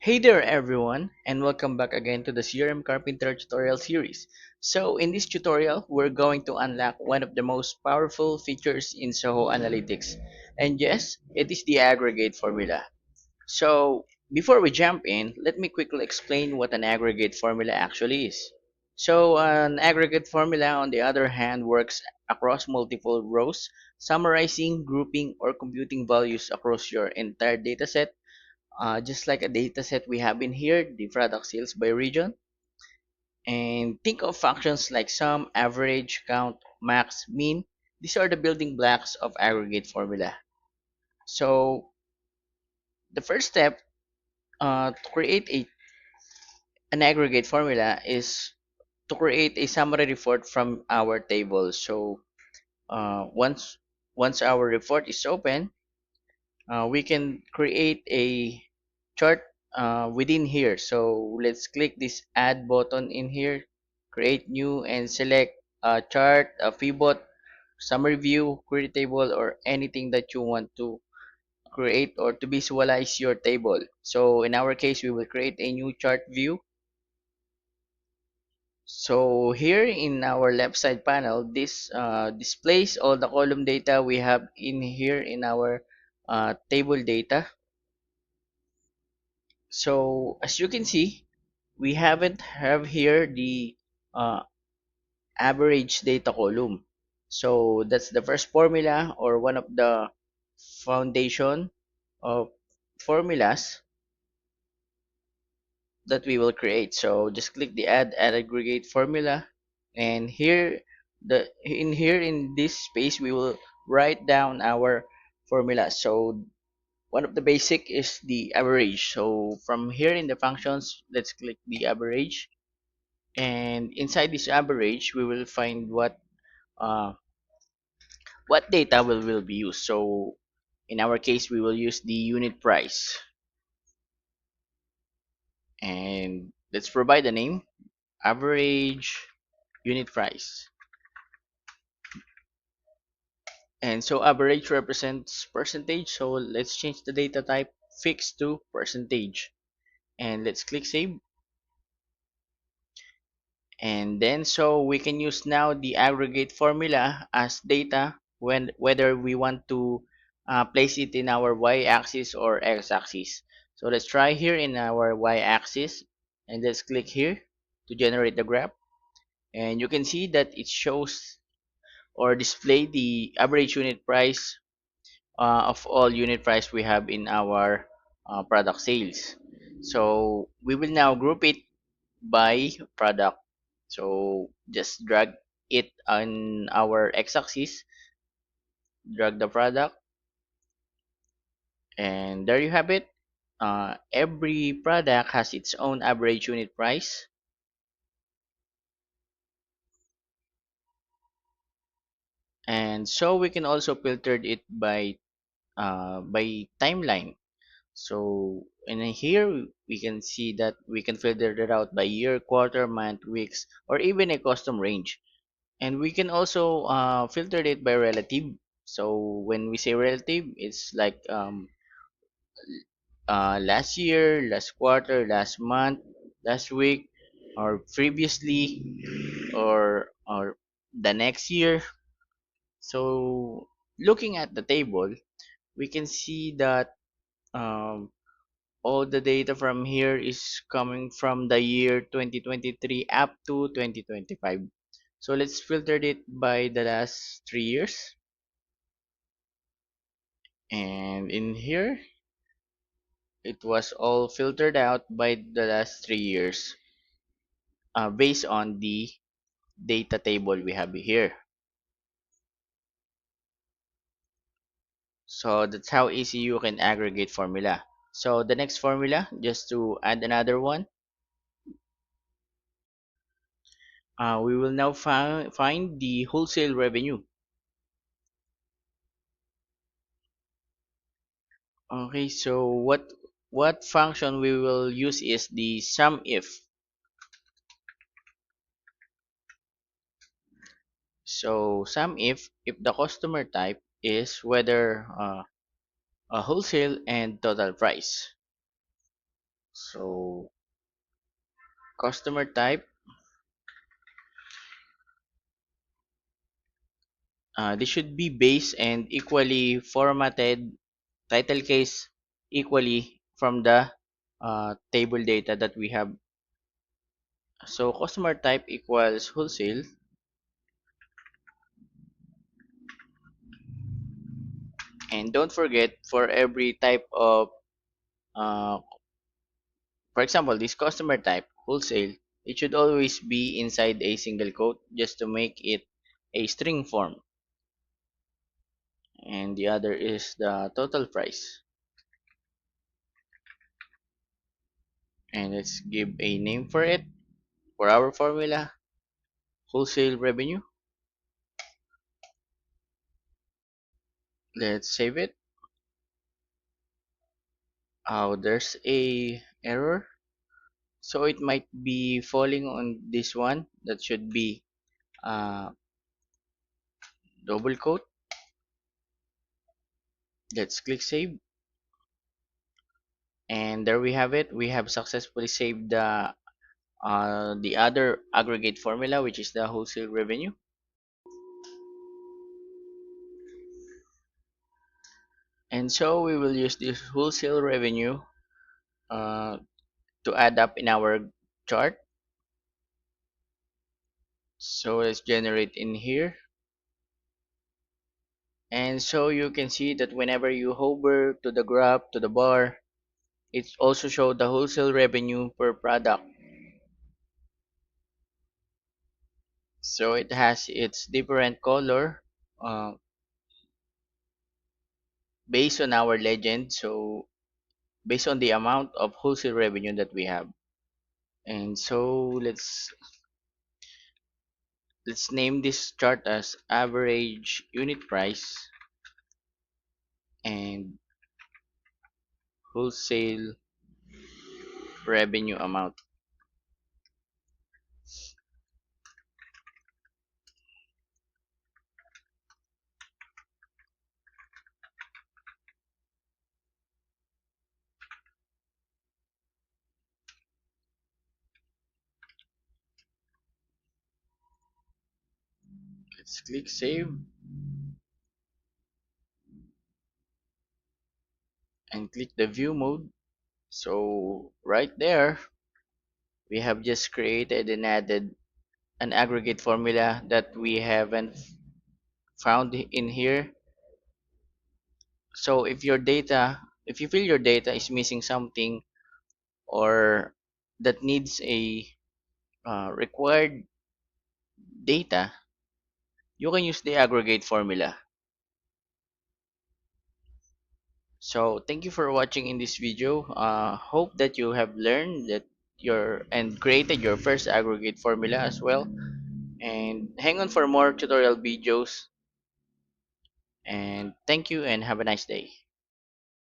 Hey there everyone, and welcome back again to the CRM Carpenter tutorial series. So in this tutorial, we're going to unlock one of the most powerful features in Soho Analytics. And yes, it is the aggregate formula. So before we jump in, let me quickly explain what an aggregate formula actually is. So an aggregate formula on the other hand works across multiple rows, summarizing, grouping, or computing values across your entire dataset just like a data set we have in here, the product sales by region. And think of functions like sum, average, count, max, mean. These are the building blocks of aggregate formula. So the first step to create an aggregate formula is to create a summary report from our table. So once our report is open, we can create a chart within here. So let's click this add button in here, create new, and select a chart, a pivot, summary view, query table, or anything that you want to create or to visualize your table. So in our case, we will create a new chart view. So here in our left side panel, this displays all the column data we have in here in our table data. So as you can see, we haven't have here the uh, average data column. So that's the first formula or one of the foundation of formulas that we will create. So just click the add aggregate formula, and here in this space we will write down our formula. So one of the basic is the average. So from here in the functions, let's click the average, and inside this average we will find uh, what data will be used. So in our case we will use the unit price, and let's provide a name, average unit price. And so average represents percentage, so let's change the data type fixed to percentage, and let's click save. And then so we can use now the aggregate formula as data when whether we want to place it in our y-axis or x-axis. So let's try here in our y-axis, and let's click here to generate the graph, and you can see that it shows or display the average unit price of all unit price we have in our product sales. So we will now group it by product. So just drag it on our x-axis, drag the product, and there you have it. Every product has its own average unit price, and so we can also filter it by timeline. So in here we can see that we can filter it out by year, quarter, month, weeks, or even a custom range. And we can also filter it by relative. So when we say relative, it's like last year, last quarter, last month, last week, or previously, or the next year. So looking at the table, we can see that um, all the data from here is coming from the year 2023 up to 2025. So let's filter it by the last 3 years. And in here, it was all filtered out by the last 3 years based on the data table we have here. So that's how easy you can aggregate formula. So the next formula, just to add another one, we will now find the wholesale revenue. Okay, so what function we will use is the sum if. So sum if the customer type is whether a wholesale and total price. So customer type, this should be base and equally formatted, title case equally from the table data that we have. So customer type equals wholesale, and don't forget for every type of uh, for example, this customer type, wholesale, it should always be inside a single quote just to make it a string form. And the other is the total price. And let's give a name for it. For our formula, wholesale revenue. Let's save it. Oh, there's a error. So it might be falling on this one. That should be uh, double quote. Let's click save. And there we have it. We have successfully saved the other aggregate formula, which is the wholesale revenue. And so we will use this wholesale revenue uh, to add up in our chart. So let's generate in here. And so you can see that whenever you hover to the graph, to the bar, it also shows the wholesale revenue per product. So it has its different color uh, based on our legend. So based on the amount of wholesale revenue that we have. And so let's name this chart as average unit price and wholesale revenue amount. Let's click save and click the view mode. So right there, we have just created and added an aggregate formula that we haven't found in here. So if you feel your data is missing something or that needs a required data, you can use the aggregate formula. So thank you for watching in this video. Hope that you have learned that your and created your first aggregate formula as well. And hang on for more tutorial videos. And thank you and have a nice day.